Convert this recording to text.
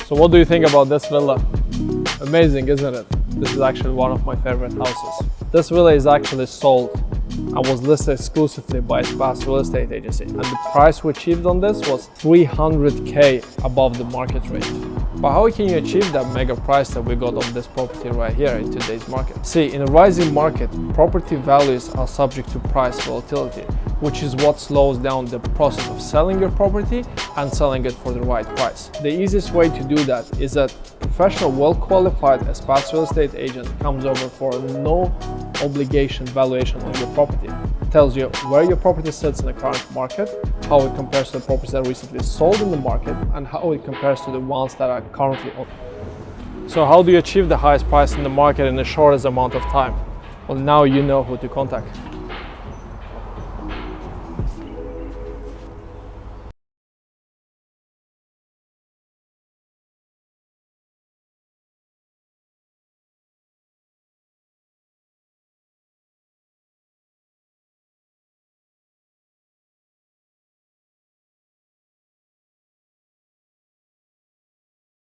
So what do you think about this villa? Amazing, isn't it? This is actually one of my favorite houses. This villa is actually sold and was listed exclusively by Espace Real Estate agency. And the price we achieved on this was 300K above the market rate. But how can you achieve that mega price that we got on this property right here in today's market? See, in a rising market, property values are subject to price volatility, which is what slows down the process of selling your property and selling it for the right price. The easiest way to do that is that professional, well-qualified Espace Real Estate agent comes over for a no obligation valuation on your property. It tells you where your property sits in the current market, how it compares to the properties that recently sold in the market, and how it compares to the ones that are currently on. So how do you achieve the highest price in the market in the shortest amount of time? Well, now you know who to contact.